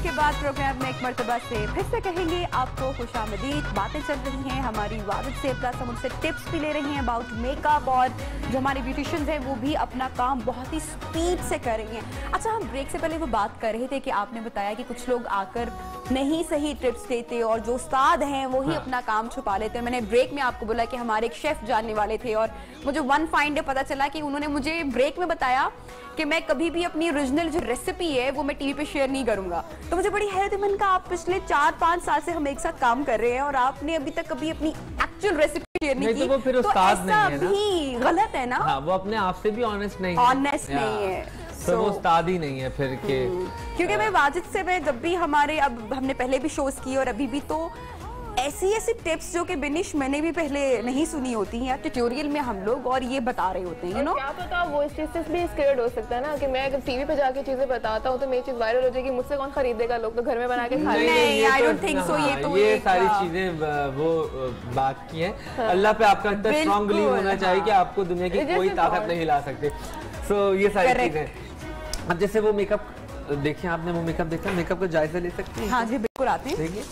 के बाद प्रोग्राम में एक मर्तबा से फिर से कहेंगे आपको खुशामदीद। बातें चल रही हैं हमारी वाजिद से, प्लस हम उनसे टिप्स भी ले रहे हैं अबाउट मेकअप, और जो हमारे ब्यूटिशियंस हैं वो भी अपना काम बहुत ही स्पीड से कर रही हैं। अच्छा, हम ब्रेक से पहले वो बात कर रहे थे कि आपने बताया कि कुछ लोग आकर नहीं सही टिप्स देते और जो उस्ताद हैं वो ही अपना काम छुपा लेते हैं। मैंने ब्रेक में आपको बोला कि हमारे एक शेफ जानने वाले थे और मुझे वन फाइन डे पता चला कि उन्होंने मुझे ब्रेक में बताया कि मैं कभी भी अपनी ओरिजिनल जो रेसिपी है वो मैं टीवी पे शेयर नहीं करूंगा। तो मुझे बड़ी हैरत है, मैंने कहा आप पिछले 4-5 साल से हम एक साथ काम कर रहे हैं और आपने अभी तक कभी अपनी एक्चुअल रेसिपी शेयर नहीं की, तो वो फिर उस्ताद नहीं है ना, भी गलत है ना। हाँ, वो अपने आप से भी ऑनेस्ट नहीं है, तो वो उस्ताद ही नहीं है फिर के। क्योंकि मैं वाजिद से, मैं जब भी हमारे, अब हमने पहले भी शोज किए और अभी भी, तो ऐसी टिप्स जो कि बिनिश मैंने भी पहले नहीं सुनी होती हैं ट्यूटोरियल में हम लोग, और ये बता रहे होते हैं, यू नो। क्या पता वो इस चीज से भी स्केर्ड हो सकता है ना कि मैं अगर टीवी पे जाके चीजें बताता हूँ तो मेरी चीज वायरल हो जाएगी, मुझसे कौन खरीदेगा, लोग तो घर में बना के खा लेंगे। नहीं, आई डोंट थिंक सो। ये सारी चीजें वो बात की है। अल्लाह पे आपका इतना स्ट्रांग बिलीव होना चाहिए कि आपको दुनिया की कोई ताकत नहीं हिला सकती। सो ये सारी चीजें। अब जैसे वो मेकअप देखिए, आपने वो मेकअप देखा, मेकअप का जायजा ले सकते हैं? हाँ जी, बिल्कुल आते हैं। देखिए,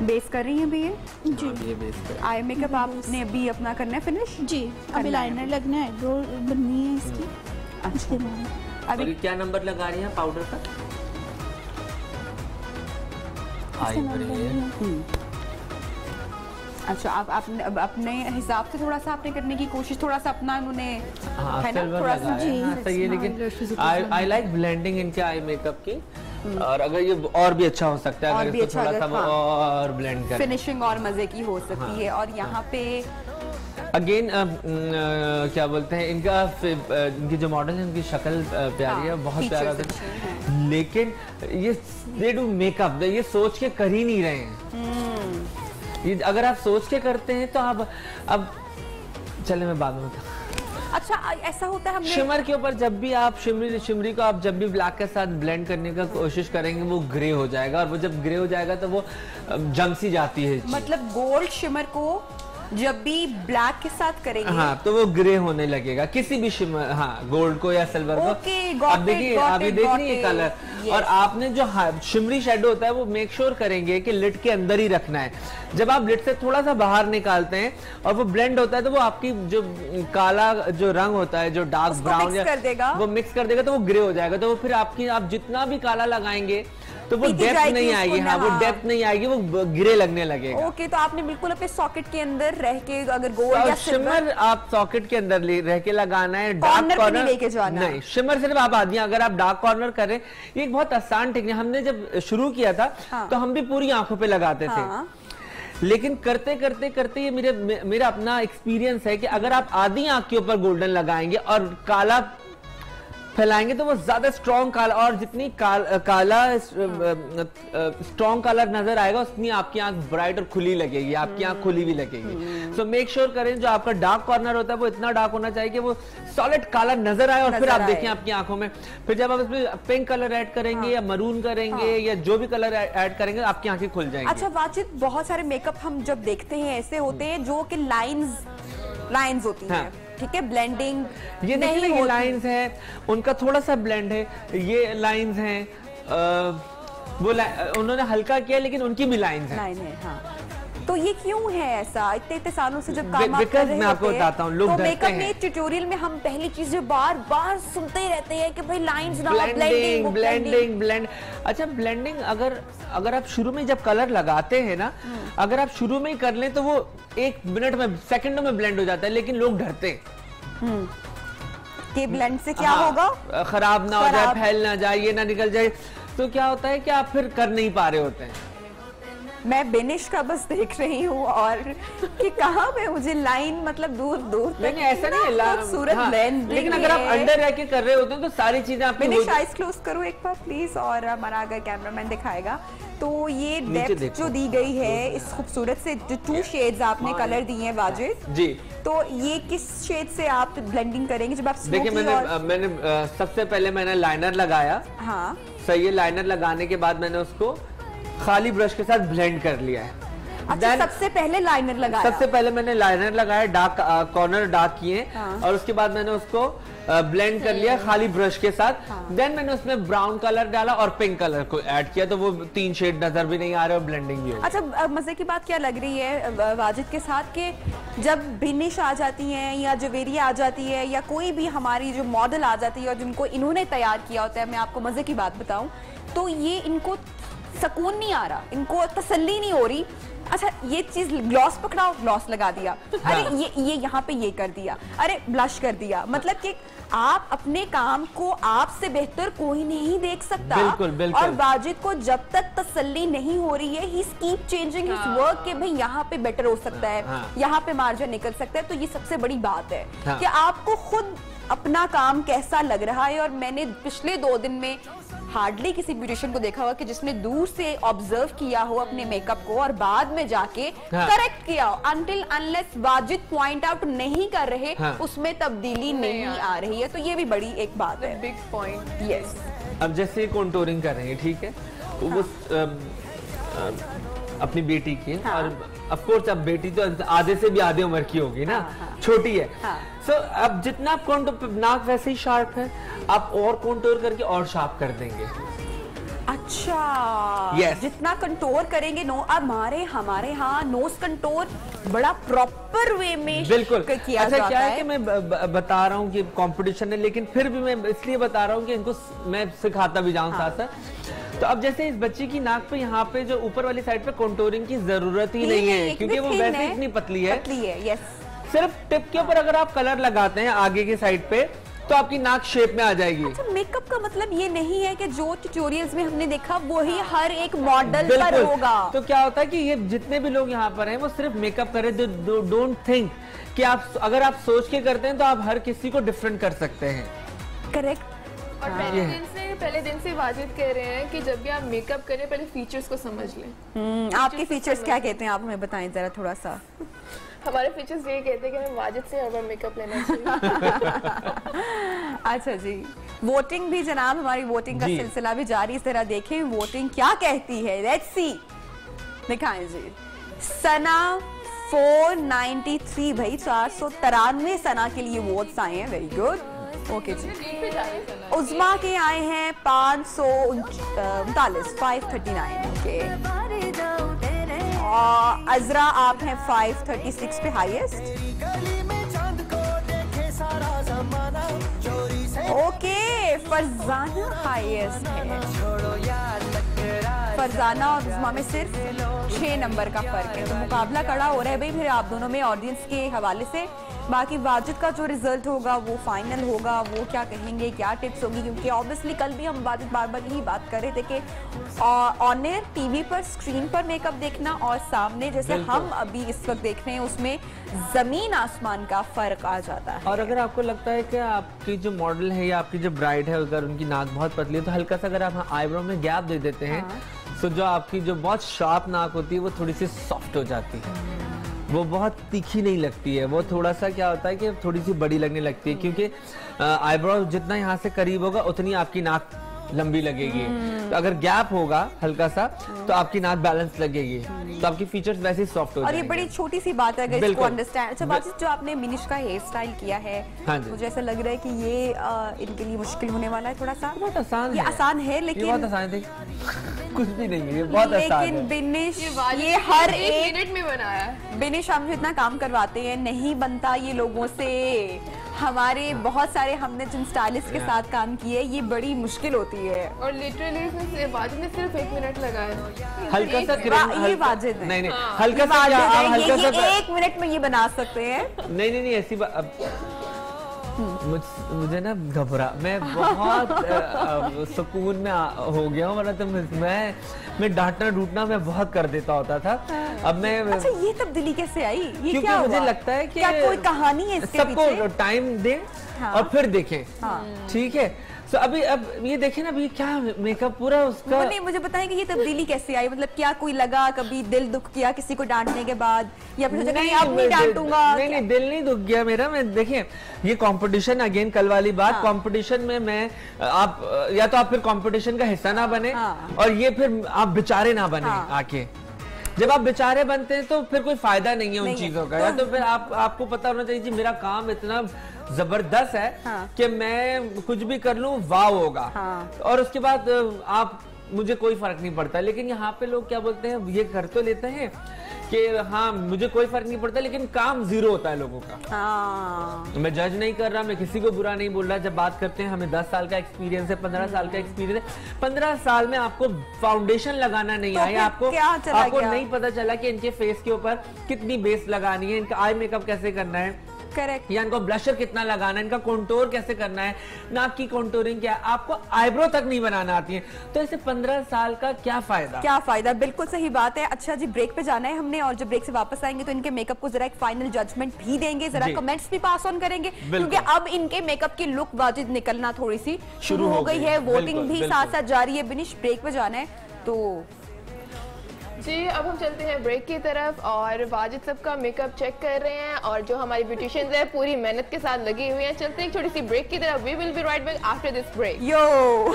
बेस कर रही हैं भी ये जी, ये बेस कर। आई मेकअप आपने अभी अपना करना है फिनिश? जी, अभी लाइनर लगना है, आईब्रो बननी है इसकी। अच्छा, अभी क्या नंबर लगा रही हैं पाउडर का? अच्छा, आप अपने हिसाब से थोड़ा सा आपने करने की कोशिश, थोड़ा सा अपना उन्होंने है ना थोड़ा सा जी सही है। लेकिन आई लाइक ब्लेंडिंग इनके आई मेकअप की, और अगर ये और भी अच्छा हो सकता है अगर इसको थोड़ा सा और ब्लेंड करें, फिनिशिंग और मजे की हो सकती है। और यहाँ पे अगेन क्या बोलते हैं, इनकी जो मॉडल है उनकी शक्ल प्यारी है, बहुत प्यारा है, लेकिन ये दे डू मेकअप, ये सोच के कर ही नहीं रहे हैं। ये अगर आप सोच के करते हैं तो आप अब चले, मैं बाद में बताऊं। अच्छा, ऐसा होता है हमने शिमर के ऊपर, जब भी आप शिमरी को आप जब भी ब्लैक के साथ ब्लेंड करने का कोशिश करेंगे वो ग्रे हो जाएगा, और वो जब ग्रे हो जाएगा तो वो जम सी जाती है। मतलब गोल्ड शिमर को जब भी ब्लैक के साथ करेंगे, हाँ, तो वो ग्रे होने लगेगा किसी भी शिमर, हाँ, गोल्ड को या सिल्वर को। अब देखिए, आप ये देख रही है कलर, और आपने जो शिमरी शेडो होता है वो मेक श्योर करेंगे कि लिड के अंदर ही रखना है। जब आप लिड से थोड़ा सा बाहर निकालते हैं और वो ब्लेंड होता है तो वो आपकी जो काला जो रंग होता है, जो डार्क ब्राउन, वो मिक्स कर देगा, तो वो ग्रे हो जाएगा। तो वो फिर आप जितना भी काला लगाएंगे तो वो डेप्थ नहीं आएगी, हाँ, वो डेप्थ नहीं आएगी, वो ग्रे लगने लगेगा। ओके, तो आपने बिल्कुल अपने सॉकेट के अंदर रह के, अगर गोल्ड या शिमर आप सॉकेट के अंदर रह के लगाना है, डार्क कॉर्नर लेके जाना नहीं। शिमर सिर्फ आप आधी, अगर आप डार्क कॉर्नर करें, ये एक बहुत आसान टेक्निक। हमने जब शुरू किया था तो हम भी पूरी आंखों पे लगाते थे, लेकिन करते करते करते ये मेरा अपना एक्सपीरियंस है कि अगर आप आधी आंख के ऊपर गोल्डन लगाएंगे और काला फैलाएंगे तो वो ज्यादा स्ट्रॉन्ग काला, और जितनी काला स्ट्रॉन्ग कलर नजर आएगा उतनी आपकी आंख ब्राइट और खुली लगेगी, आपकी आंख खुली भी लगेगी। सो मेक श्योर करें जो आपका डार्क कॉर्नर होता है वो इतना डार्क होना चाहिए कि वो सॉलिड काला नजर आए, और फिर आप देखें आपकी आंखों में। फिर जब आप इसमें पिंक कलर ऐड करेंगे या मरून करेंगे या जो भी कलर ऐड करेंगे, आपकी आंखें खुल जाएंगी। अच्छा वाजिद, बहुत सारे मेकअप हम जब देखते हैं ऐसे होते हैं जो कि लाइंस होती हैं, ठीक है, ब्लेंडिंग ये नहीं, ये लाइंस हैं, उनका थोड़ा सा ब्लेंड है, ये लाइंस हैं, वो उन्होंने हल्का किया लेकिन उनकी भी लाइंस हैं। लाइन है, हाँ। तो ये क्यों है ऐसा? इतने सालों से जब काम कर रहे मैं आपको बताता हूँ, लोग तो मेकअप में ट्यूटोरियल में हम पहली चीज जो बार बार सुनते ही रहते हैं कि भाई लाइंस ना, ब्लेंडिंग। अच्छा, ब्लेंडिंग अगर आप शुरू में जब कलर लगाते हैं ना, अगर आप शुरू में ही कर लें तो वो 1 मिनट में, सेकंडों में ब्लेंड हो जाता है, लेकिन लोग डरते हैं कि ब्लेंड से क्या होगा, खराब ना हो जाए, फैल ना जाए, ये ना निकल जाए। तो क्या होता है कि आप फिर कर नहीं पा रहे होते हैं। मैं बिनिश का बस देख रही हूँ और कि कहाँ पे मुझे लाइन, मतलब दूर दूर तक। नहीं, ऐसा नहीं है, खूबसूरत ब्लेंड। लेकिन अगर आप अंडर रह के कर रहे होते हैं तो सारी चीजें आप बिनिश आइज क्लोज करो एक बार प्लीज, और हमारा अगर कैमरामैन दिखाएगा तो ये डेप्थ जो दी गई है इस खूबसूरत से, जो 2 शेड्स आपने कलर दिए हैं वाजिद जी, तो ये किस शेड से आप ब्लेंडिंग करेंगे जब आप? देखिए, मैंने सबसे पहले मैंने लाइनर लगाया, हाँ सही है। लाइनर लगाने के बाद मैंने उसको खाली ब्रश के साथ ब्लेंड कर लिया है। अच्छा, सबसे पहले लाइनर लगाया? सबसे पहले मैंने लाइनर लगाया, डार्क कॉर्नर डार्क किए, और उसके बाद मैंने उसको ब्लेंड कर लिया खाली ब्रश के साथ। देन मैंने उसमें ब्राउन कलर डाला और पिंक कलर को ऐड किया, तो वो 3 शेड नजर भी नहीं आ रहे और ब्लेंडिंग भी हो गई। अच्छा, मजे की बात क्या लग रही है वाजिद के साथ कि जब बिनिश आ जाती हैं या जवेरिया आ जाती है या कोई भी हमारी जो मॉडल आ जाती है और जिनको इन्होंने तैयार किया होता है, मैं आपको मजे की बात बताऊं तो ये इनको सुकून नहीं आ रहा, इनको तसल्ली नहीं हो रही। अच्छा, ये चीज ग्लॉस पकड़ाओ, ग्लॉस लगा दिया, अरे ये यहाँ पे ये कर दिया, अरे ब्लश कर दिया, मतलब कि आप अपने काम को आपसे बेहतर कोई नहीं देख सकता। बिल्कुल, बिल्कुल। और वाजिद को जब तक तसल्ली नहीं हो रही है, ही कीप चेंजिंग हिज वर्क कि भाई यहाँ पे बेटर हो सकता है, यहाँ पे मार्जिन निकल सकता है। तो ये सबसे बड़ी बात है कि आपको खुद अपना काम कैसा लग रहा है। और मैंने पिछले 2 दिन में हार्डली किसी ब्यूटिशियन को देखा हुआ कि जिसने दूर से ऑब्जर्व किया हो अपने मेकअप को और बाद में जाके करेक्ट किया हो। Until unless Wajid point out नहीं कर रहे, उसमें तब्दीली नहीं आ रही है। तो ये भी बड़ी एक बात है, बिग पॉइंट। यस। अब जैसे कॉन्टूरिंग कर रहे हैं, ठीक है, वो अपनी बेटी की, और ऑफ कोर्स अब बेटी तो आधे से भी आधे उम्र की होगी ना, छोटी है। सो अब जितना आप नाक वैसे ही शार्प है, आप और कंटूर करके और शार्प कर देंगे। अच्छा, yes. जितना कंटूर करेंगे हमारे यहाँ नोज कंटूर बड़ा प्रॉपर वे में बिल्कुल किया अच्छा जाता क्या है कि मैं बता रहा हूँ कि कंपटीशन है, लेकिन फिर भी मैं इसलिए बता रहा हूँ कि इनको मैं सिखाता भी जाऊँ साथ साथ। तो अब जैसे इस बच्ची की नाक पे यहाँ पे जो ऊपर वाली साइड पे कंटूरिंग की जरूरत ही नहीं है, क्योंकि वो वैसे इतनी पतली है। यस। सिर्फ टिप के ऊपर अगर आप कलर लगाते हैं आगे की साइड पे, तो आपकी नाक शेप में आ जाएगी। अच्छा, मेकअप का मतलब ये नहीं है कि जो ट्यूटोरियल्स में हमने देखा वही हर एक मॉडल पर होगा। तो क्या होता है कि ये जितने भी लोग यहाँ पर हैं वो सिर्फ मेकअप कर रहे हैं। डोंट थिंक कि आप अगर आप सोच के करते हैं तो आप हर किसी को डिफरेंट कर सकते हैं। करेक्ट। और पहले दिन से वाजिद कह रहे हैं कि जब भी आप मेकअप करें पहले फीचर्स को समझ लें। आपके फीचर्स क्या कहते हैं, आप हमें बताएं जरा थोड़ा सा। हमारे फीचर्स ये कहते हैं कि हमें वाजिद से हर बार मेकअप लेना चाहिए। अच्छा जी, वोटिंग भी जनाब, हमारी वोटिंग का सिलसिला भी जारी, इस तरह देखें वोटिंग क्या कहती है। लेट्स सी, दिखाएं जी। सना 493 भाई, 493 सना के लिए वोट्स आए हैं, वेरी गुड। ओके जी। उज़मा के आए हैं 539, 539 ओके। और अजरा आप हैं 536 पे हाईएस्ट। ओके, फरजाना हाईएस्ट है। फरजाना और उज़मा में सिर्फ 6 नंबर का फर्क है, तो मुकाबला कड़ा हो रहा है भाई फिर आप दोनों में ऑडियंस के हवाले से। बाकी वाजिद का जो रिजल्ट होगा वो फाइनल होगा, वो क्या कहेंगे, क्या टिप्स होगी, क्योंकि ऑब्वियसली कल भी हम वाजिद बार बार यही बात कर रहे थे कि ऑन एयर टीवी पर स्क्रीन पर मेकअप देखना और सामने जैसे हम अभी इस वक्त देख रहे हैं उसमें जमीन आसमान का फर्क आ जाता है। और अगर आपको लगता है कि आपकी जो मॉडल है या आपकी जो ब्राइड है अगर उनकी नाक बहुत पतली है, तो हल्का सा अगर आप आईब्रो में गैप दे देते हैं, तो जो आपकी जो बहुत शार्प नाक होती है वो थोड़ी सी सॉफ्ट हो जाती है, वो बहुत तीखी नहीं लगती है, वो थोड़ा सा क्या होता है कि थोड़ी सी बड़ी लगने लगती है, क्योंकि आईब्रो जितना यहाँ से करीब होगा उतनी आपकी नाक लंबी लगेगी। तो अगर गैप होगा हल्का सा तो आपकी नाक बैलेंस लगेगी, तो आपकी फीचर्स वैसे ही सॉफ्ट हो जाएंगे। और ये बड़ी छोटी सी बात है अगर इसको अंडरस्टैंड। अच्छा बात, जो आपने मिनिश का हेयर स्टाइल किया है, मुझे ऐसा लग रहा है कि ये इनके लिए मुश्किल होने वाला है थोड़ा सा। बहुत आसान है, ये आसान है, लेकिन बहुत आसान है, कुछ भी नहीं है, ये बहुत आसान है। लेकिन बिनिश ये हर एक मिनट में बनाया है। बिनिश हम इतना काम करवाते हैं, नहीं बनता ये लोगों से। हमारे बहुत सारे हमने जिन स्टाइलिस्ट के साथ काम किए, ये बड़ी मुश्किल होती है। और लिटरली वाजिद ने सिर्फ 1 मिनट लगाया। हल्का सा ये वाजिद है। नहीं हल्का सा, हल्का सा 1 मिनट में ये बना सकते हैं। नहीं ऐसी मुझे ना घबरा, मैं बहुत सुकून में हो गया हूँ, वरना तो मैं डांटना डूटना मैं बहुत कर देता होता था। अब मैं अच्छा, ये तब्दीली कैसे आई? ये क्या मुझे लगता है कि क्या कोई कहानी है इसके सबको पीछे? टाइम दें और फिर देखें, ठीक है। तो अब ये देखें ना, अभी क्या मेकअप पूरा उसका। नहीं, मुझे बताएं कि ये तब्दीली कैसे आई, मतलब क्या कोई लगा, कभी दिल दुख किया किसी को डांटने के बाद, या फिर नहीं अब नहीं डांटूंगा? नहीं दिल नहीं दुख गया मेरा। मैं देखिए, ये कंपटीशन, अगेन कल वाली बात, कंपटीशन में मैं आप या तो आप फिर कंपटीशन का हिस्सा ना बने और ये फिर आप बेचारे ना बने आके। जब आप बेचारे बनते हैं तो फिर कोई फायदा नहीं है उन चीजों का, या तो फिर आपको पता होना चाहिए जी मेरा काम इतना जबरदस्त है कि मैं कुछ भी कर लूं वाह होगा, और उसके बाद आप मुझे कोई फर्क नहीं पड़ता। लेकिन यहाँ पे लोग क्या बोलते हैं, ये कर तो लेते हैं कि हाँ मुझे कोई फर्क नहीं पड़ता, लेकिन काम जीरो होता है लोगों का। मैं जज नहीं कर रहा, मैं किसी को बुरा नहीं बोल रहा। जब बात करते हैं हमें 10 साल का एक्सपीरियंस है, 15 साल का एक्सपीरियंस है, 15 साल में आपको फाउंडेशन लगाना नहीं आया, आपको नहीं पता चला कि इनके फेस के ऊपर कितनी बेस लगानी है, इनका आई मेकअप कैसे करना है, करेक्ट, या इनको ब्लशर कितना लगाना है, इनका कंटूर कैसे करना है, नाक की कंटूरिंग क्या है, आपको आईब्रो तक नहीं बनाना आती है, तो इसे 15 साल का क्या फायदा। बिल्कुल सही बात है। अच्छा जी, ब्रेक पे जाना है हमने, और जब ब्रेक से वापस आएंगे तो इनके मेकअप को जरा एक फाइनल जजमेंट भी देंगे, जरा कमेंट्स भी पास ऑन करेंगे, क्योंकि अब इनके मेकअप की लुक वाजिद निकलना थोड़ी सी शुरू हो गई है, वोटिंग भी साथ साथ जारी है। बिनिश, ब्रेक पे जाना है तो जी अब हम चलते हैं ब्रेक की तरफ, और वाजिद सबका मेकअप चेक कर रहे हैं, और जो हमारी ब्यूटिशियंस है पूरी मेहनत के साथ लगी हुई हैं। चलते हैं एक छोटी सी ब्रेक की तरफ। We will be right back after this break. यो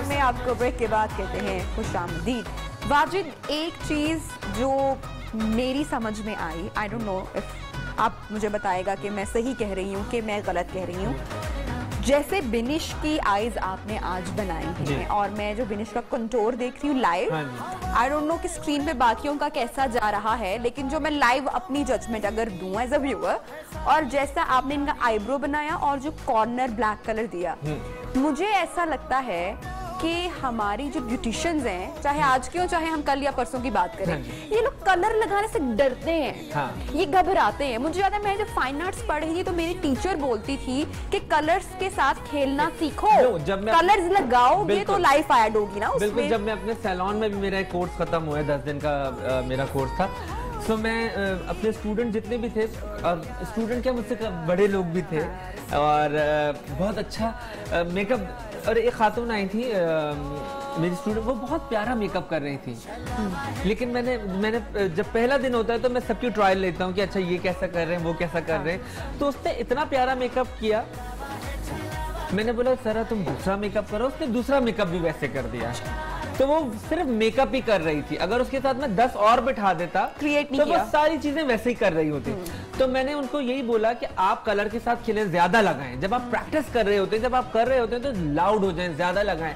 में आपको ब्रेक के बाद कहते हैं खुशामदीद। वाजिद, एक चीज जो मेरी समझ में आई, आई डोंट नो इफ आप मुझे बताएगा कि मैं सही कह रही हूँ कि मैं गलत कह रही हूँ। जैसे बिनिश की आईज आपने आज बनाई हैं, और मैं जो बिनिश का कंटूर देख रही हूँ लाइव, आई डोंट नो कि स्क्रीन पे बाकियों का कैसा जा रहा है, लेकिन जो मैं लाइव अपनी जजमेंट अगर दूं एज अ व्यूअर, और जैसा आपने इनका आईब्रो बनाया और जो कॉर्नर ब्लैक कलर दिया, मुझे ऐसा लगता है कि हमारी जो ब्यूटिशियंस हैं, चाहे आज की हो चाहे हम कल या परसों की बात करें, ये लोग कलर लगाने से डरते हैं, ये घबराते हैं। मुझे याद है मैं जब फाइन आर्ट्स पढ़ रही थी तो मेरी टीचर बोलती थी कि कलर्स के साथ खेलना सीखो, कलर्स लगाओगे तो लाइफ ऐड होगी ना उसमें। बिल्कुल, जब मैं अपने सैलून में भी, मेरा एक कोर्स खत्म हुआ है, 10 दिन का मेरा कोर्स था, तो मैं अपने स्टूडेंट जितने भी थे, स्टूडेंट क्या मुझसे बड़े लोग भी थे, और बहुत अच्छा मेकअप, और एक खातून आई थी मेरी स्टूडेंट, वो बहुत प्यारा मेकअप कर रही थी, लेकिन मैंने जब पहला दिन होता है तो मैं सबकी ट्रायल लेता हूँ कि अच्छा ये कैसा कर रहे हैं, वो कैसा कर रहे हैं, तो उसने इतना प्यारा मेकअप किया, मैंने बोला सरा तुम दूसरा मेकअप करो, उसने दूसरा मेकअप भी वैसे कर दिया। तो वो सिर्फ मेकअप ही कर रही थी, अगर उसके साथ मैं 10 और बिठा देता तो वो सारी चीजें वैसे ही कर रही होती। तो मैंने उनको यही बोला कि आप कलर के साथ खिले ज्यादा लगाएं, जब आप प्रैक्टिस कर रहे होते हैं, जब आप कर रहे होते हैं तो लाउड हो जाएं, ज्यादा लगाएं,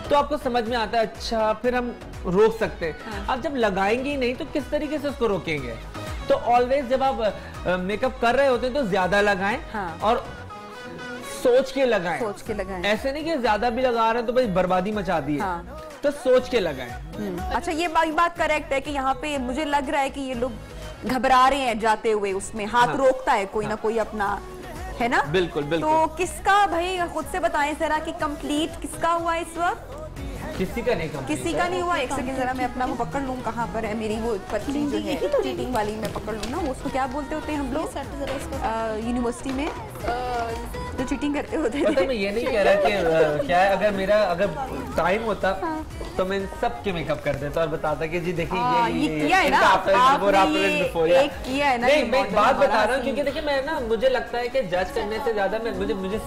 तो आपको समझ में आता है, अच्छा फिर हम रोक सकते हैं। आप जब लगाएंगे ही नहीं तो किस तरीके से उसको रोकेंगे। तो ऑलवेज जब आप मेकअप कर रहे होते हैं तो ज्यादा लगाएं, और सोच के लगाएं, ऐसे नहीं कि ज्यादा भी लगा रहे हैं तो भाई बर्बादी मचा दी है, तो सोच के लगाएं। अच्छा, ये बात करेक्ट है कि यहाँ पे मुझे लग रहा है कि ये लोग घबरा रहे हैं जाते हुए, उसमें हाथ रोकता है कोई ना कोई अपना, है ना? बिल्कुल बिल्कुल। तो किसका, भाई खुद से बताएं जरा कि कंप्लीट किसका हुआ इस वक्त? किसी का नहीं हुआ। एक सेकंड जरा मैं अपना वो पकड़ लूं, कहाँ पर है मेरी वो पत्नी जो है चीटिंग वाली, मैं पकड़ लूं ना, वो उसको क्या बोलते होते हैं हम लोग यूनिवर्सिटी में जो चीटिंग करते होते हैं। पता मैं ये नहीं कह रहा कि क्या है, अगर टाइम होता तो मैं सबके मेकअप कर देता और बताता कि जी देखिए ये किया है ना आपने, एक किया है ना। नहीं, मैं एक बात बता रहा हूँ, क्योंकि देखिए मैं ना, मुझे लगता है कि जज करने से ज्यादा मुझे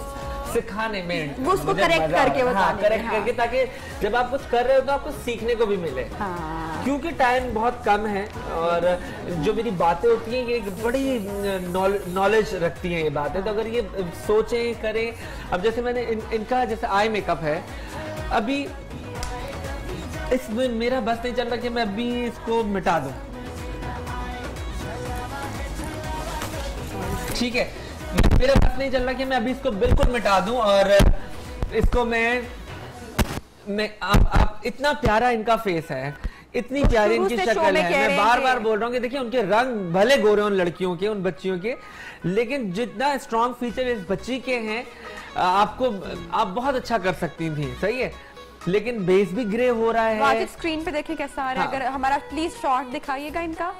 सिखाने में, उसको करेक्ट करके बताने, करेक्ट करके, ताकि जब आप कुछ कर रहे हो तो आपको सीखने को भी मिले, क्योंकि टाइम बहुत कम है, और जो मेरी बातें होती हैं ये बड़ी नॉलेज रखती हैं ये बातें, तो अगर ये सोचें करें। अब जैसे मैंने इनका जैसे आई मेकअप है, अभी इसमें मेरा बस नहीं चल रहा कि मैं अभी इसको मिटा दूं, ठीक है, मेरा बस नहीं चल रहा कि मैं अभी इसको बिल्कुल मिटा दूं, और इसको मैं आप इतना प्यारा इनका फेस है, इतनी प्यारी इनकी शक्ल है, मैं बार बार बोल रहा हूँ कि देखिए उनके रंग भले गोरे उन लड़कियों के, उन बच्चियों के, लेकिन जितना स्ट्रॉन्ग फीचर इस बच्ची के हैं, आप बहुत अच्छा कर सकती थी, सही है, लेकिन बेस भी ग्रे हो रहा है। स्क्रीन पे देखिए कैसा आ रहा है, अगर हमारा प्लीज शॉर्ट दिखाइएगा इनका,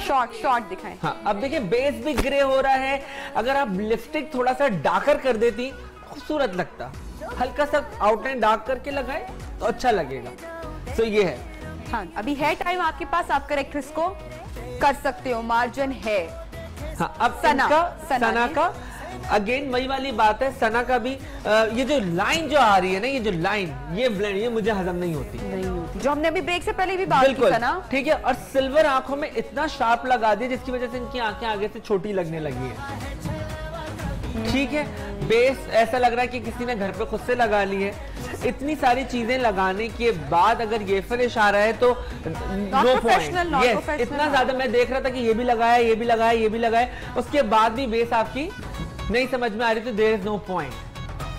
शॉर्ट दिखाएं। अब देखिए बेस भी ग्रे हो रहा है, अगर आप लिपस्टिक थोड़ा सा डार्कर कर देती खूबसूरत लगता, हल्का सा आउटलाइन डार्क करके लगाए तो अच्छा लगेगा। तो ये है। हाँ, अभी है टाइम आपके पास, आप करेक्ट इसको कर सकते हो, मार्जिन है। हाँ, अब सना का अगेन वही वाली बात है, सना का भी ये जो लाइन जो आ रही है ना, ये जो लाइन, ये ब्लेंड, ये मुझे हजम नहीं होती जो हमने अभी ब्रेक से पहले भी बात की ना। ठीक है, और सिल्वर आंखों में इतना शार्प लगा दिया जिसकी वजह से इनकी आंखें आगे से छोटी लगने लगी है। ठीक है, बेस ऐसा लग रहा है कि किसी ने घर पे खुद से लगा ली है। इतनी सारी चीजें लगाने के बाद अगर ये फिनिश आ रहा है तो नो पॉइंट। यस, इतना ज्यादा मैं देख रहा था कि ये भी लगाया, ये भी लगाया, ये भी लगाया, उसके बाद भी बेस आपकी नहीं समझ में आ रही, तो देयर इज नो पॉइंट।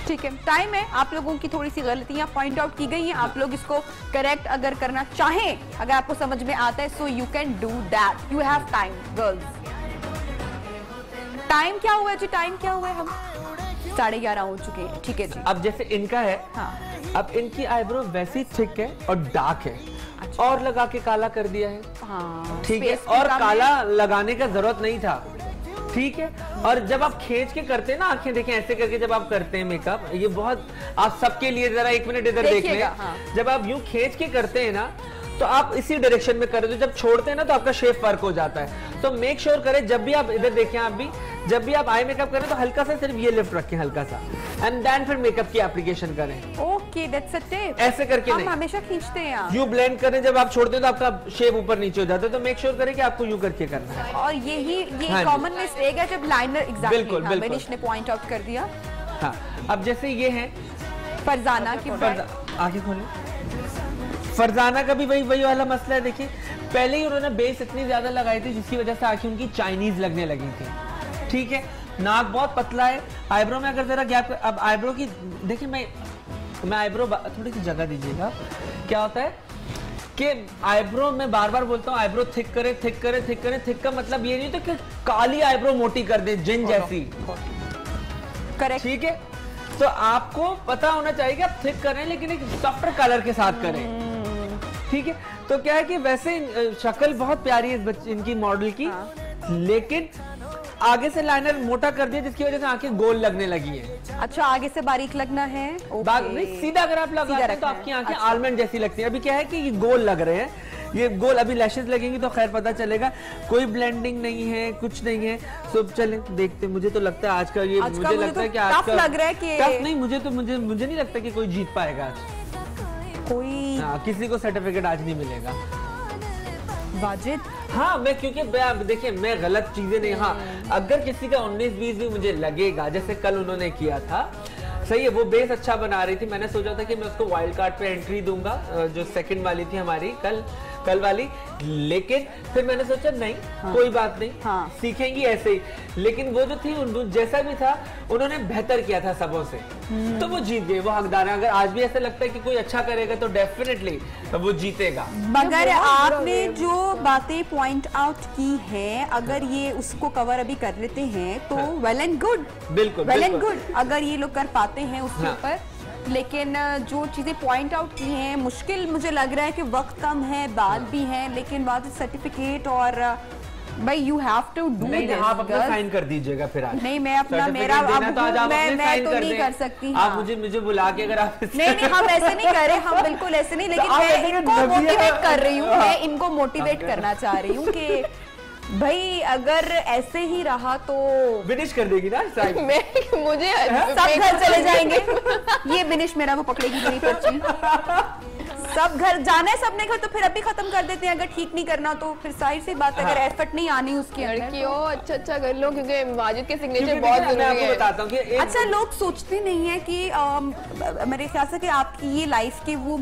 ठीक है, टाइम है, आप लोगों की थोड़ी सी गलतियां पॉइंट आउट की गई हैं, आप लोग इसको करेक्ट अगर करना चाहें, अगर आपको समझ में आता है, so you can do that, you have time girls. Time क्या हुआ जी, टाइम क्या हुआ है, हम 11:30 हो चुके हैं। ठीक है जी, अब जैसे इनका है, हाँ, अब इनकी आईब्रो वैसी थिक है और डार्क है। अच्छा। और लगा के काला कर दिया है। हाँ, ठीक है, और काला लगाने का जरूरत नहीं था। ठीक है, और जब आप खींच के करते हैं ना, आंखें देखें ऐसे करके जब आप करते हैं मेकअप, ये बहुत आप सबके लिए, जरा 1 मिनट इधर देख लें। हाँ। जब आप यूं खींच के करते हैं ना, तो आप इसी डायरेक्शन में करें, तो जब छोड़ते हैं ना तो आपका शेप फर्क हो जाता है। तो मेक श्योर करें जब भी आप इधर देखें, आप भी जब भी आप आई मेकअप करें तो हल्का सा सिर्फ ये लिफ्ट रखें, हल्का सा, एंड देन फिर मेकअप की एप्लीकेशन करें। Okay, that's a tip. ऐसे करके हम नहीं, हमेशा खींचते हैं। यू ब्लेंड करें, जब आप छोड़ते हैं तो आपका शेप ऊपर नीचे हो जाता है, तो मेक श्योर करें कि आपको यू करके करना है। और यही ये हाँ, कॉमन मिस्टेक है जब लाइनर एग्जैक्टली, बिल्कुल, हाँ, मनीष ने पॉइंट आउट कर दिया। हाँ, अब जैसे ये है फरजाना की, आगे खोलें। फरजाना का भी वही वाला मसला है। देखिए, पहले ही उन्होंने बेस इतनी ज्यादा लगाई थी जिसकी वजह से आंखें उनकी चाइनीज लगने लगी थी। ठीक है, नाक बहुत पतला है, आईब्रो में अगर जरा गैप, अब आईब्रो की देखिए, मैं आईब्रो थोड़ी सी जगह दीजिएगा। क्या होता है कि आईब्रो में बार बार बोलता हूँ, आईब्रो थिक करे, थिक करे, थिक करे। थिक का मतलब ये नहीं तो कि काली आईब्रो मोटी कर दे जिन जैसी। करेक्ट, ठीक है, तो आपको पता होना चाहिए कि आप थिक करें लेकिन एक सॉफ्टर कलर के साथ करें। ठीक है, तो क्या है कि वैसे शक्ल बहुत प्यारी है इनकी मॉडल की, लेकिन आगे से लाइनर मोटा कर दिया जिसकी वजह से आंखें गोल लगने लगी हैं। अच्छा, आगे से बारीक लगना है। नहीं, सीधा अगर आप लगाते हैं तो आपकी आंखें आलमंड जैसी लगती हैं। अभी क्या है कि ये गोल लग रहे हैं, ये गोल। अभी लैशेस लगेंगी तो खैर पता चलेगा, कोई ब्लेंडिंग नहीं है, कुछ नहीं है। तो चले देखते, मुझे तो लगता है आज का ये, मुझे लगता है कि आज का लग रहा है कि टफ नहीं, मुझे नहीं लगता कि कोई जीत पाएगा आज। कोई किसी को सर्टिफिकेट आज नहीं मिलेगा। वाजिद, हाँ, मैं क्योंकि देखिए, मैं गलत चीजें नहीं, हाँ, अगर किसी का 19-20 भी मुझे लगेगा, जैसे कल उन्होंने किया था, सही है, वो बेस अच्छा बना रही थी, मैंने सोचा था कि मैं उसको वाइल्ड कार्ड पे एंट्री दूंगा, जो सेकंड वाली थी हमारी कल वाली, लेकिन फिर मैंने सोचा नहीं, कोई बात नहीं, सीखेंगी ऐसे ही। लेकिन वो जो थी, जैसा भी था, उन्होंने बेहतर किया था सबों से, तो वो जीत गए, वो हकदार है। अगर आज भी ऐसा लगता है कि कोई अच्छा करेगा तो डेफिनेटली वो जीतेगा। मगर आपने जो बातें पॉइंट आउट की हैं, अगर ये उसको कवर अभी कर लेते हैं तो वेल एंड गुड, बिल्कुल वेल एंड गुड, अगर ये लोग कर पाते हैं उसके ऊपर। लेकिन जो चीजें पॉइंट आउट की हैं, मुश्किल मुझे लग रहा है कि वक्त कम है, बाल भी हैं, लेकिन बाद सर्टिफिकेट और भाई you have to do this. आप अपना साइन कर दीजिएगा फिर आज। नहीं, मैं अपना मेरा अब मैं तो नहीं कर सकती। आप मुझे बुला के अगर आप नहीं, हम ऐसे नहीं कर रहे, हम बिल्कुल ऐसे नहीं, लेकिन मैं इनको मोटिवेट कर रही हूँ, मैं इनको मोटिवेट करना चाह रही हूँ कि भाई अगर ऐसे ही रहा तो फिनिश कर देगी ना मुझे सब घर चले जाएंगे। ये फिनिश मेरा वो पकड़ेगी मेरी पर्ची, सब घर जाना है, सबने घर, तो फिर अभी खत्म कर देते हैं। अगर ठीक नहीं करना तो फिर साइड से बात, अगर एफर्ट नहीं आनी उसकी लड़कियों, अच्छा कर लो, क्योंकि वाजिद के सिग्नेचर बहुत जरूरी है। बताता हूँ कि अच्छा, लोग सोचते नहीं है कि मेरे ख्याल से कि आपकी ये लाइफ के वो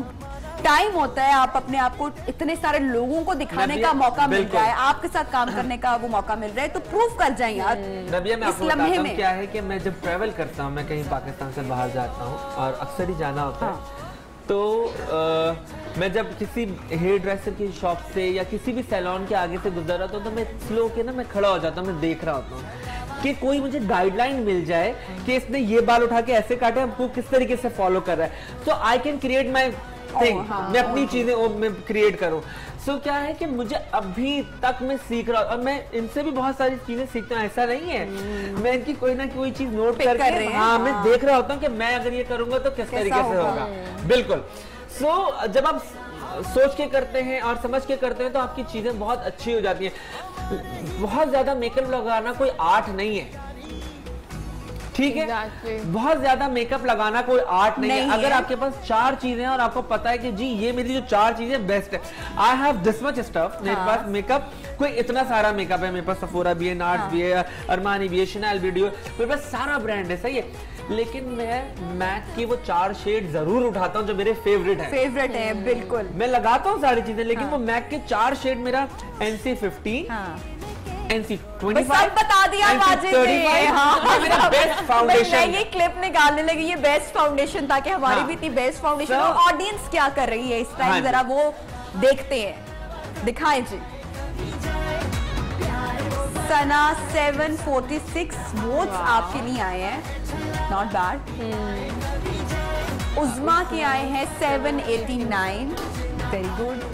टाइम होता है, आप अपने आप को इतने सारे लोगों को दिखाने का मौका मिल रहा है, आपके साथ काम करने का वो मौका मिल रहा है, तो प्रूफ कर जाएं यार। नबिया, मैं आपको बताता हूं क्या है कि मैं जब ट्रैवल करता हूं, मैं कहीं पाकिस्तान से बाहर जाता हूं और अक्सर ही जाना होता है, तो मैं जब किसी हेयर ड्रेसर की शॉप से या किसी भी सैलून के आगे से गुजर रहा था, तो मैं स्लो के ना मैं खड़ा हो जाता हूँ, मैं देख रहा होता हूँ कि कोई मुझे गाइडलाइन मिल जाए कि इसने ये बाल उठा के ऐसे काटे, आपको किस तरीके से फॉलो कर रहा है, तो I can create my thing, मैं अपनी चीजें मैं क्रिएट करूं। सो क्या है कि मुझे अभी तक मैं सीख रहा हूं और मैं इनसे भी बहुत सारी चीजें सीखता हूं, ऐसा नहीं है, मैं इनकी कोई ना कोई चीज नोट करके मैं देख रहा होता हूं कि मैं अगर ये करूंगा तो किस तरीके से होगा। बिल्कुल। सो जब आप सोच के करते हैं और समझ के करते हैं तो आपकी चीजें बहुत अच्छी हो जाती हैं। बहुत ज्यादा मेकअप लगाना कोई आर्ट नहीं है, ठीक है। बहुत ज्यादा मेकअप लगाना कोई आर्ट नहीं है। अगर आपके पास 4 चीजें हैं और आपको पता है कि जी ये मेरी जो 4 चीजें बेस्ट है, I have this much stuff, मेरे पास मेकअप कोई इतना सारा मेकअप है, मेरे पास सफोरा भी है, नार्स भी है, अरमानी भी है, शनेल भी है, मेरे पास सारा ब्रांड है, सही है। लेकिन मैं मैक की वो 4 शेड जरूर उठाता हूँ जो मेरे फेवरेट है, बिल्कुल मैं लगाता हूँ सारी चीजें, लेकिन वो मैक के 4 शेड मेरा NC50, NC25 सब बता दिया वाजिद ने। हाँ, मेरा बेस्ट फाउंडेशन। मैं ये क्लिप निकालने लगी, ये बेस्ट फाउंडेशन, ताकि हमारी भी इतनी बेस्ट फाउंडेशन हो। ऑडियंस क्या कर रही है इस टाइम, जरा वो देखते हैं, दिखाएं जी। सना 746 वोट्स आपके लिए आए हैं, नॉट बैड। उज़मा के आए हैं 789, वेरी गुड।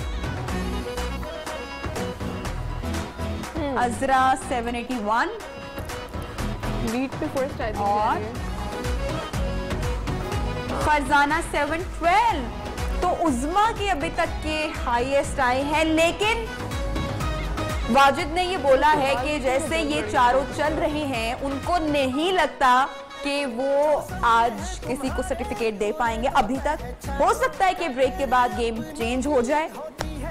अजरा 781 लीड पे फर्स्ट आई और फरजाना 712। तो उज़मा के अभी तक के हाईएस्ट आए हैं, लेकिन वाजिद ने ये बोला है कि जैसे ये चारों चल रहे हैं, उनको नहीं लगता कि वो आज किसी को सर्टिफिकेट दे पाएंगे अभी तक। हो सकता है कि ब्रेक के बाद गेम चेंज हो जाए,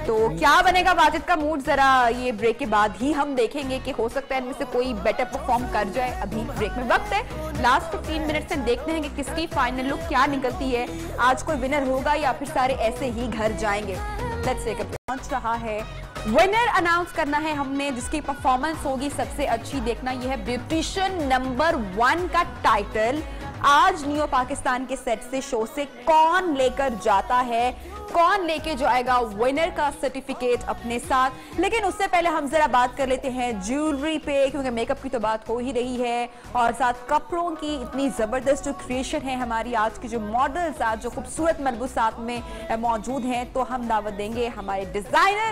तो क्या बनेगा वाजिद का मूड, जरा ये ब्रेक के बाद ही हम देखेंगे कि हो सकता है इनमें से कोई बेटर परफॉर्म कर जाए। अभी ब्रेक में वक्त है, लास्ट 15 मिनट से देखते हैं कि किसकी फाइनल लुक क्या निकलती है, आज कोई विनर होगा या फिर सारे ऐसे ही घर जाएंगे। Let's take a break. पहुंच रहा है विनर अनाउंस करना है हमने, जिसकी परफॉर्मेंस होगी सबसे अच्छी। देखना यह है ब्यूटिशियन नंबर 1 का टाइटल आज नियो पाकिस्तान के सेट से शो से कौन लेकर जाता है, कौन लेके जाएगा विनर का सर्टिफिकेट अपने साथ। लेकिन उससे पहले हम जरा बात कर लेते हैं ज्वेलरी पे, क्योंकि मेकअप की तो बात हो ही रही है, और साथ कपड़ों की इतनी जबरदस्त जो क्रिएशन है हमारी आज की, जो मॉडल्स आज जो खूबसूरत मलबूसात में मौजूद हैं, तो हम दावत देंगे हमारे डिजाइनर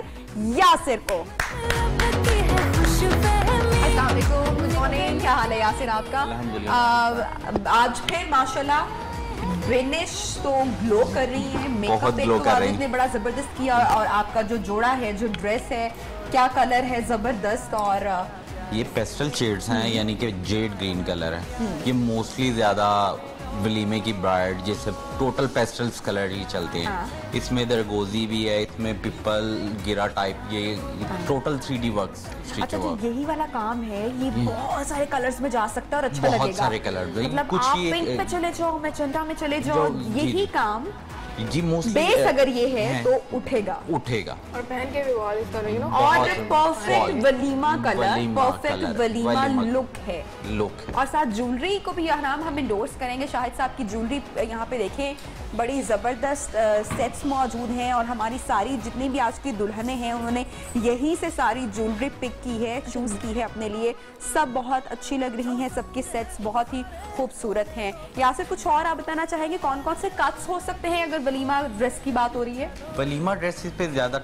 यासिर को। गुड मॉर्निंग, क्या हाल है यासिर आपका? आज फिर माशाल्लाह ग्रीनिश तो ग्लो कर रही है, मेकअप ने बड़ा जबरदस्त किया, और आपका जो जोड़ा है, जो ड्रेस है, क्या कलर है जबरदस्त। और ये पेस्टल शेड्स हैं, यानी कि जेड ग्रीन कलर है। ये मोस्टली ज्यादा वलीमे की ब्राइड जैसे टोटल पेस्टल्स कलर ही चलते हैं। इसमें दरगोजी भी है, इसमें पिपल गिरा टाइप, ये टोटल 3D वर्क। अच्छा, तो यही वाला काम है, ये बहुत सारे कलर्स में जा सकता है और अच्छा लगेगा। बहुत सारे कलर, मतलब कुछ आप पिंक पे चले जाओ, मैजेंटा में चले जाओ, यही काम जी मोस्टली बेस अगर ये है तो उठेगा और पहन के भी और perfect walima colour, perfect walima look है। और साथ ज्वेलरी को भी हम इंडोर्स करेंगे। शाहिद साहब की ज्वेलरी यहाँ पे देखें, बड़ी ज़बरदस्त सेट्स मौजूद हैं, और हमारी सारी जितनी भी आज की दुल्हनें हैं उन्होंने यहीं से सारी ज्वेलरी पिक की है, चूज़ की है अपने लिए। सब बहुत अच्छी लग रही हैं, सबके सेट्स बहुत ही खूबसूरत हैं। या से कुछ और आप बताना चाहेंगे, कौन कौन से कट्स हो सकते हैं अगर वलीमा ड्रेस की बात हो रही है? वलीमा ड्रेसेस पे ज़्यादा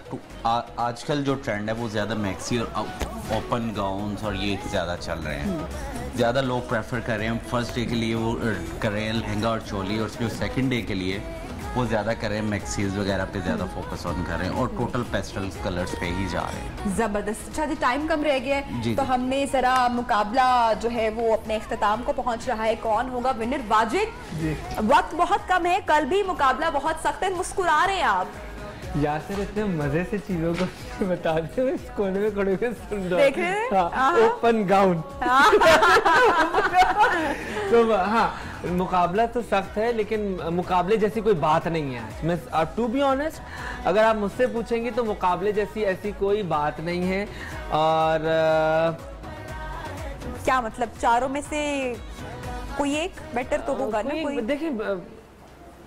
आजकल जो ट्रेंड है वो ज़्यादा मैक्सी और ओपन गाउन्स और ये ज़्यादा चल रहे हैं। ज़्यादा लोग प्रेफर कर रहे हैं फर्स्ट डे के लिए वो कर रहे हैं लहंगा और चोली, और जो सेकंड डे के लिए वो ज़्यादा कर रहे हैं मैक्सीज वगैरह पे ज़्यादा फोकस ऑन कर रहे हैं, और टोटल पेस्टल कलर्स पे ही जा रहे हैं। ज़बरदस्त। अच्छा जी, टाइम कम रह गया है, तो हमने ज़रा मुकाबला जो है वो अपने इख्तिताम को पहुंच रहा है। कौन होगा विनर? वाजिद, वक्त बहुत कम है, कल भी मुकाबला बहुत सख्त है, मुस्कुरा रहे हैं आप। यासिर इतने मजे से चीजों को बता दे, इस कोने में खड़े होकर सुन रहा देख रहे हैं, ओपन गाउन। तो हाँ, मुकाबला तो सख्त है, लेकिन मुकाबले जैसी कोई बात नहीं है। मैं टू बी ऑनेस्ट, अगर आप मुझसे पूछेंगे तो मुकाबले जैसी ऐसी कोई बात नहीं है। और क्या मतलब चारों में से कोई एक बेटर तो होगा ना? कोई देखिए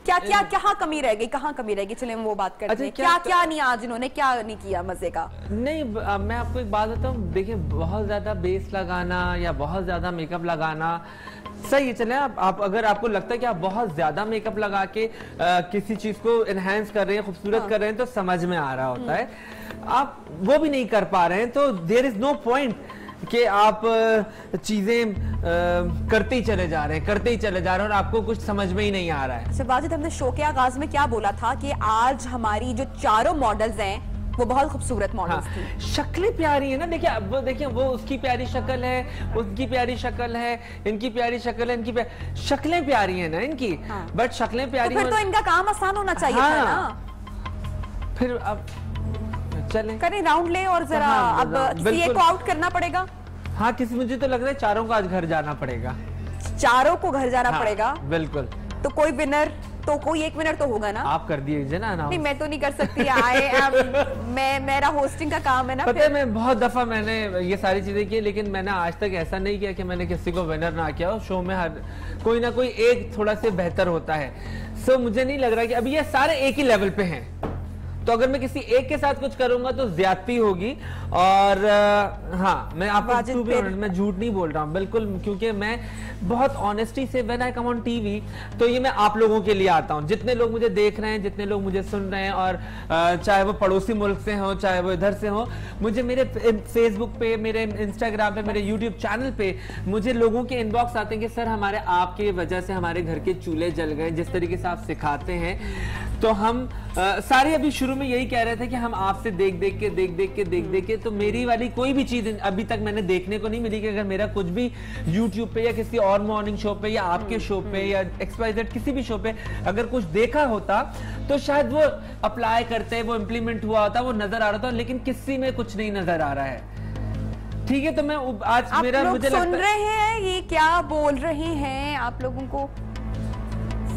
क्या क्या कहाँ कमी रह गई, कहाँ कमी रह गई, चले वो बात करते हैं। क्या क्या नहीं आज इन्होंने क्या नहीं किया मजे का? नहीं, मैं आपको एक बात बताऊं, देखिए बहुत ज्यादा बेस लगाना या बहुत ज्यादा मेकअप लगाना सही है, चले आप अगर आपको लगता है कि आप बहुत ज्यादा मेकअप लगा के किसी चीज को एनहांस कर रहे हैं, खूबसूरत कर रहे हैं, तो समझ में आ रहा होता है। आप वो भी नहीं कर पा रहे हैं, तो देयर इज नो पॉइंट कि आप चीजें करते ही चले जा रहे हैं, करते ही चले जा रहे हैं, और आपको कुछ समझ में ही नहीं आ रहा है। अच्छा वाजिद, हमने शो के आगाज में क्या बोला था कि आज हमारी जो चारों मॉडल्स हैं वो बहुत खूबसूरत मॉडल्स थी। शक्लें प्यारी है ना, देखिए अब वो देखिए, वो उसकी प्यारी शक्ल है, उसकी प्यारी शक्ल है, इनकी प्यारी शक्ल है, इनकी शक्लें प्यारी है ना इनकी। बट शक्लें प्यारी तो फिर तो इनका काम आसान होना चाहिए था ना। फिर अब चलें करें राउंड ले और जरा अब किसी एक को आउट करना पड़ेगा। हाँ, किसी मुझे तो लग रहा है चारों को आज घर जाना पड़ेगा। चारों को घर जाना पड़ेगा, बिल्कुल। तो कोई विनर, तो कोई एक विनर तो होगा ना। आप कर दीजिए ना। नहीं, मैं तो नहीं कर सकती। मेरा होस्टिंग का काम है ना। पता है, मैं बहुत दफा मैंने ये सारी चीजें की, लेकिन मैंने आज तक ऐसा नहीं किया कि मैंने किसी को विनर ना किया हो। शो में हर कोई ना कोई एक थोड़ा से बेहतर होता है। सो मुझे नहीं लग रहा कि अभी ये सारे एक ही लेवल पे हैं, तो अगर मैं किसी एक के साथ कुछ करूंगा तो ज्यादती होगी। और हाँ, मैं आपको मैं झूठ नहीं बोल रहा हूँ बिल्कुल, क्योंकि मैं बहुत ऑनेस्टी से when I come on TV, तो ये मैं आप लोगों के लिए आता हूँ। जितने लोग मुझे देख रहे हैं, जितने लोग मुझे सुन रहे हैं, और चाहे वो पड़ोसी मुल्क से हो, चाहे वो इधर से हो, मुझे मेरे फेसबुक पे, मेरे इंस्टाग्राम पे, मेरे यूट्यूब चैनल पे मुझे लोगों के इनबॉक्स आते हैं कि सर हमारे आपके वजह से हमारे घर के चूल्हे जल गए, जिस तरीके से आप सिखाते हैं। तो हम सारे अभी शुरू में यही कह रहे थे कि हम आपसे देख देख के, तो मेरी वाली कोई भी चीज अभी तक मैंने देखने को नहीं मिली कि अगर मेरा कुछ भी YouTube पे या किसी और मॉर्निंग शो पे या आपके शो पे या XYZ किसी भी शो पे अगर कुछ देखा होता तो शायद वो अप्लाई करते, वो इम्प्लीमेंट हुआ होता, वो नजर आ रहा था, लेकिन किसी में कुछ नहीं नजर आ रहा है। ठीक है, तो मैं आज मेरा मुझे सुन रहे हैं ये क्या बोल रहे हैं, आप लोगों को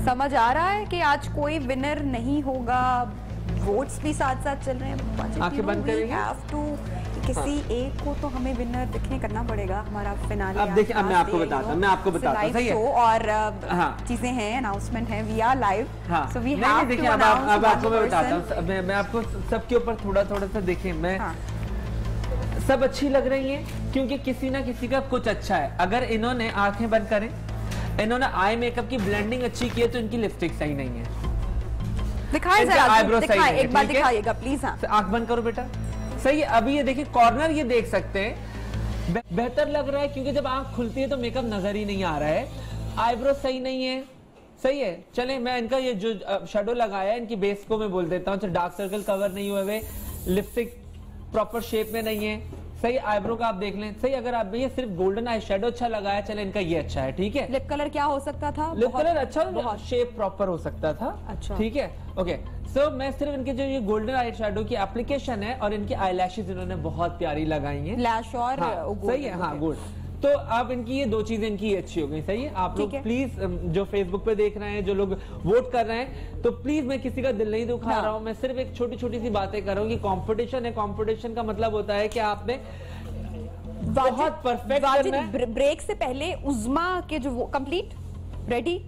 समझ आ रहा है कि आज कोई विनर नहीं होगा। वोट्स भी साथ साथ चल रहे हैं। आंखें बंद करेंगे, किसी एक को तो हमें विनर दिखने करना पड़ेगा। हमारा फिनाले अब देखिए, अब मैं आपको बताता हूं, सही है, और चीजें हैं, अनाउंसमेंट है, we are live, so we have to देखिए, अब आपको मैं बताता हूं, मैं आपको सबके ऊपर थोड़ा सा देखिए, मैं सब अच्छी लग रही है क्योंकि किसी ना किसी का कुछ अच्छा है। अगर इन्होंने आंखें बंद करें, इन्होंने आई मेकअप की ब्लेंडिंग अच्छी की है, तो इनकी लिपस्टिक सही नहीं है। दिखाए जरा, एक बार दिखाइएगा प्लीज। आंख बंद करो बेटा, सही है। अभी ये देखिए कॉर्नर, ये देख सकते हैं, बेहतर लग रहा है क्योंकि जब आंख खुलती है तो मेकअप नजर ही नहीं आ रहा है। आईब्रो सही नहीं है, सही है। चले, मैं इनका ये जो शेडो लगाया है, इनकी बेस को मैं बोल देता हूँ। डार्क सर्कल कवर नहीं हुए, लिपस्टिक प्रॉपर शेप में नहीं है, सही। आईब्रो का आप देख लें, सही। अगर आप ये सिर्फ गोल्डन आई शेडो अच्छा लगाया, चले इनका ये अच्छा है, ठीक है। लिप कलर क्या हो सकता था? लिप कलर अच्छा, शेप प्रॉपर हो सकता था, अच्छा, ठीक है, ओके। सो मैं सिर्फ इनके जो ये गोल्डन आई शेडो की एप्लीकेशन है और इनकी आई लैशेज इन्होंने बहुत प्यारी लगाई है, लैश और सही है, हाँ, गुड। तो आप इनकी ये दो चीजें इनकी अच्छी हो गई, सही है। आप लोग प्लीज जो फेसबुक पे देख रहे हैं, जो लोग वोट कर रहे हैं, तो प्लीज मैं किसी का दिल नहीं दुखा रहा हूँ, मैं सिर्फ एक छोटी छोटी सी बातें कर रहा हूँ कि कंपटीशन है। कंपटीशन का मतलब होता है कि आपने बहुत परफेक्ट करना है। ब्रेक से पहले उज़्मा के जो वो कंप्लीट रेडी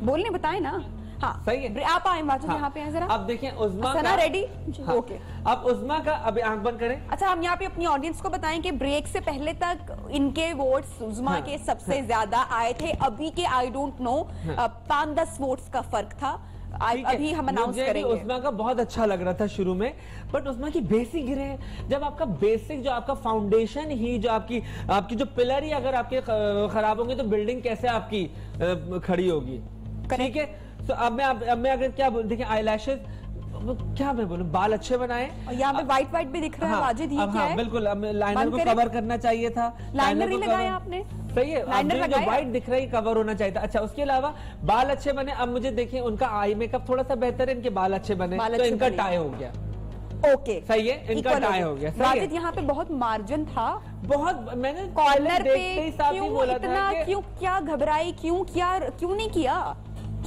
बोलने बताए ना, हाँ सही है। आप आए वाजिद, यहाँ पे हैं जरा। अब देखें उज़्मा का रेडी, ओके। अब उज़्मा का अभी आंख बंद करें। अच्छा, हम यहाँ पे अपनी ऑडियंस को बताएं कि ब्रेक से पहले तक इनके वोट्स उज़्मा के सबसे ज्यादा आए थे। अभी के आई डोंट नो 5-10 वोट्स का फर्क था। अभी हम अनाउंस करेंगे। उज़्मा का बहुत अच्छा लग रहा था शुरू में, बट उज़्मा की बेसिक गिरे। जब आपका बेसिक, जो आपका फाउंडेशन ही, जो आपकी जो पिलर ही अगर आपके खराब होंगे तो बिल्डिंग कैसे आपकी खड़ी होगी, ठीक है। तो अब मैं अगर क्या बोल, देखिए आई लैशेज, क्या मैं बोलूं, बाल अच्छे बनाए, और यहाँ पे व्हाइट भी दिख रहा है वाजिद, ये क्या है? बिल्कुल, अब लाइनर को कवर करना चाहिए था, लाइनर ही लगाया आपने, सही है। लाइनर जो व्हाइट दिख रहा है कवर होना चाहिए था। अच्छा, उसके अलावा बाल अच्छे बने। अब मुझे देखिए उनका आई मेकअप थोड़ा सा बेहतर है, इनके बाल अच्छे बने, तो इनका टाई हो गया, ओके, सही है, इनका टाई हो गया, सही है। यहाँ पे बहुत मार्जिन था, बहुत, मैंने कॉर्नर पे क्यों बोला था, क्यों, क्या घबराई, क्यों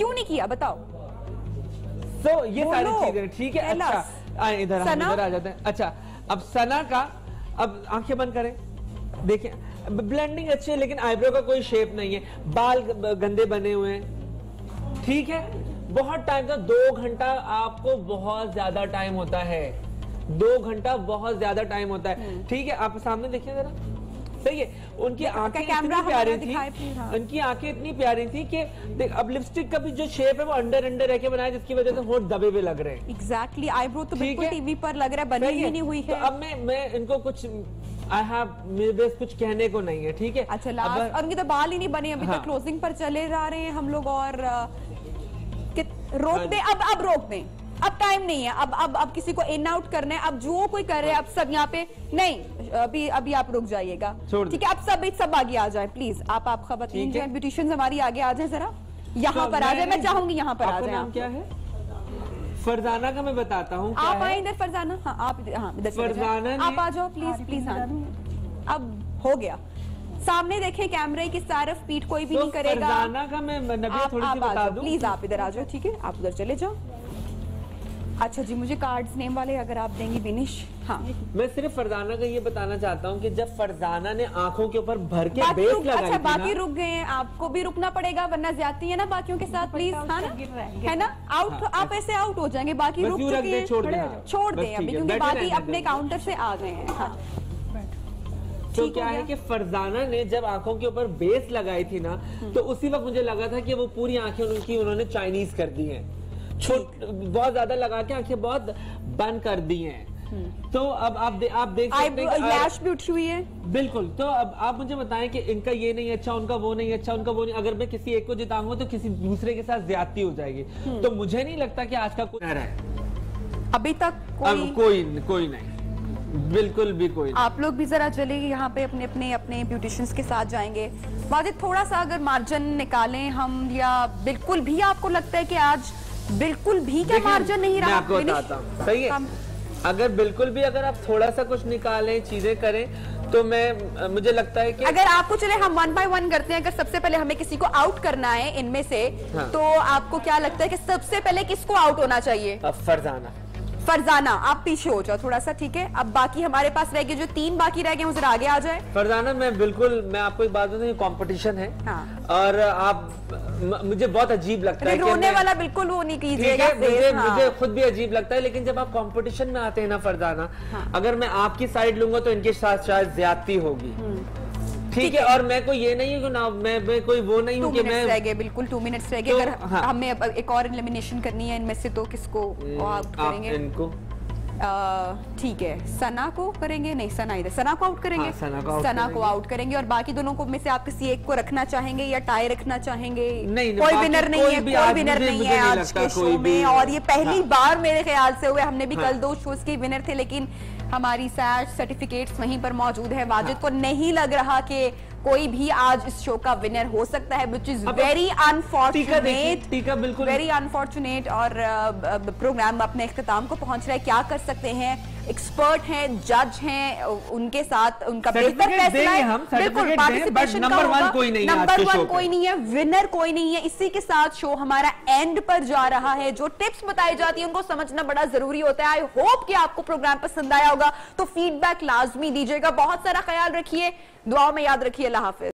नहीं किया बताओ। तो ये सारी चीजें ठीक है। अच्छा, इधर आ जाते हैं। अच्छा, अब सना का, अब आंखें बंद करें, देखिए ब्लेंडिंग अच्छी है, लेकिन आईब्रो का कोई शेप नहीं है, बाल गंदे बने हुए हैं, ठीक है। बहुत टाइम था, 2 घंटा आपको बहुत ज्यादा टाइम होता है, 2 घंटा बहुत ज्यादा टाइम होता है, ठीक है। आप सामने देखिए जरा, सही है। उनकी आंखें इतनी प्यारी थी, उनकी आंखें इतनी प्यारी थी कि देख, अब लिपस्टिक का भी जो शेप है वो अंडर रह के बनाया, जिसकी वजह से होंठ दबे हुए लग रहे हैं। एग्जैक्टली, आईब्रो तो बिल्कुल टीवी पर लग रहा है, बनी ही नहीं हुई है। तो अब मैं इनको कुछ मेरे कुछ कहने को नहीं है, ठीक है। अच्छा, लास्ट, और उनके तो बाल ही नहीं बने अभी तक, क्लोजिंग पर चले जा रहे हैं हम लोग, और रोक दे, अब रोक दें, अब टाइम नहीं है, अब किसी को इन आउट करना है, अब जो कोई कर रहे हैं, अब सब यहाँ पे नहीं, अभी आप रुक जाइएगा, ठीक है? अब सब आगे आ जाए प्लीज, आप खवातीन जो ब्यूटिशियंस हमारी आगे आ जाए, जरा यहाँ पर आ जाए, मैं चाहूंगी यहाँ पर आ जाए। नाम क्या है? फरजाना का मैं बताता हूँ। आप आए इधर फरजाना, हाँ आप इधर फरजाना, आप आ जाओ प्लीज। हाँ अब हो गया, सामने देखें कैमरे की तरफ, पीठ कोई भी नहीं करेगा। फरजाना का मैं नबिया थोड़ी सी बता दूं। प्लीज आप इधर आ जाओ, ठीक है? आप उधर चले जाओ। अच्छा जी, मुझे कार्ड्स नेम वाले अगर आप देंगी बिनिश। हाँ, मैं सिर्फ फरजाना का ये बताना चाहता हूँ कि जब फरजाना ने आंखों के ऊपर भर के बेस लगाई अच्छा, बाकी रुक गए हैं, आपको भी रुकना पड़ेगा वरना ज्यादती है ना बाकियों के साथ, प्लीज। हाँ ना, है ना? आउट, आप ऐसे आउट हो जाएंगे, बाकी रुक चुके हैं, छोड़ दें अभी, क्योंकि बाकी अपने काउंटर से आ गए हैं। हाँ, तो क्या है कि फरजाना ने जब आंखों के ऊपर बेस लगाई थी ना, तो उसी वक्त मुझे लगा था कि वो पूरी आंखें उनकी उन्होंने चाइनीज कर दी हैं, बहुत ज्यादा लगा के आंखें बहुत बंद कर दी हैं। तो अब आप देख सकते हैं लैश भी उठी हुई है। बिल्कुल। तो अब आप मुझे बताएं कि इनका ये नहीं अच्छा, उनका वो नहीं अच्छा, उनका वो नहीं, अगर मैं किसी एक को जिताऊंगा तो किसी दूसरे के साथ ज्यादती हो जाएगी। तो मुझे नहीं लगता कि आज का कोई है अभी तक कोई नहीं, बिल्कुल भी कोई। आप लोग भी जरा चलिए यहाँ पे अपने ब्यूटिशियंस के साथ जाएंगे। वाजिद, थोड़ा सा अगर मार्जिन निकालें हम, या बिल्कुल भी आपको लगता है कि आज बिल्कुल भी क्या मार्जिन नहीं रहा? मैं आपको बताता हूँ, सही है। अगर बिल्कुल भी अगर आप थोड़ा सा कुछ निकालें, चीजें करें, तो मुझे लगता है कि अगर आपको, चले हम 1 by 1 करते हैं, अगर सबसे पहले हमें किसी को आउट करना है इनमें से, हाँ। तो आपको क्या लगता है कि सबसे पहले किसको आउट होना चाहिए? फरजाना, आप पीछे हो जाओ थोड़ा सा, ठीक है? अब बाकी हमारे पास रह गए, जो 3 बाकी रह गए, वो जरा आगे आ जाए। फरजाना, मैं आपको एक बात बताऊं, कंपटीशन है। हाँ। और मुझे बहुत अजीब लगता है, रोने वाला बिल्कुल वो नहीं कीजिएगा। मुझे खुद भी अजीब लगता है, लेकिन जब आप कंपटीशन में आते हैं ना फरजाना, अगर मैं आपकी साइड लूंगा तो इनके साथ शायद ज्यादती होगी, ठीक है? और मैं कोई ये नहीं हूँ ना, मैं कोई वो नहीं हूँ कि मैं, रह गए बिल्कुल 2 मिनट्स रह गए। अगर हमें एक और एलिमिनेशन करनी है इनमें से, तो किसको आउट करेंगे? इनको, ठीक है, सना को करेंगे? नहीं, सना को आउट करेंगे। सना को आउट करेंगे। और बाकी दोनों को में से आप किसी एक को रखना चाहेंगे या टाई रखना चाहेंगे? नहीं, कोई विनर नहीं है, कोई विनर नहीं है आज के शो में। और ये पहली बार मेरे ख्याल से हुए, हमने भी कल 2 शोज के विनर थे, लेकिन हमारी सैश सर्टिफिकेट्स वहीं पर मौजूद है। वाजिद को नहीं लग रहा कि कोई भी आज इस शो का विनर हो सकता है, which is very unfortunate, बिल्कुल very unfortunate। और प्रोग्राम अपने इख्तिताम को पहुंच रहा है, क्या कर सकते हैं? एक्सपर्ट हैं, जज हैं, उनके साथ उनका बेहतर फैसला है। बिल्कुल, पार्टिसिपेशन नंबर 1 कोई नहीं है, विनर कोई नहीं है। इसी के साथ शो हमारा एंड पर जा रहा है। जो टिप्स बताई जाती है उनको समझना बड़ा जरूरी होता है। आई होप कि आपको प्रोग्राम पसंद आया होगा, तो फीडबैक लाजमी दीजिएगा। बहुत सारा ख्याल रखिए, दुआओं में याद रखिए। अल्लाह हाफिज।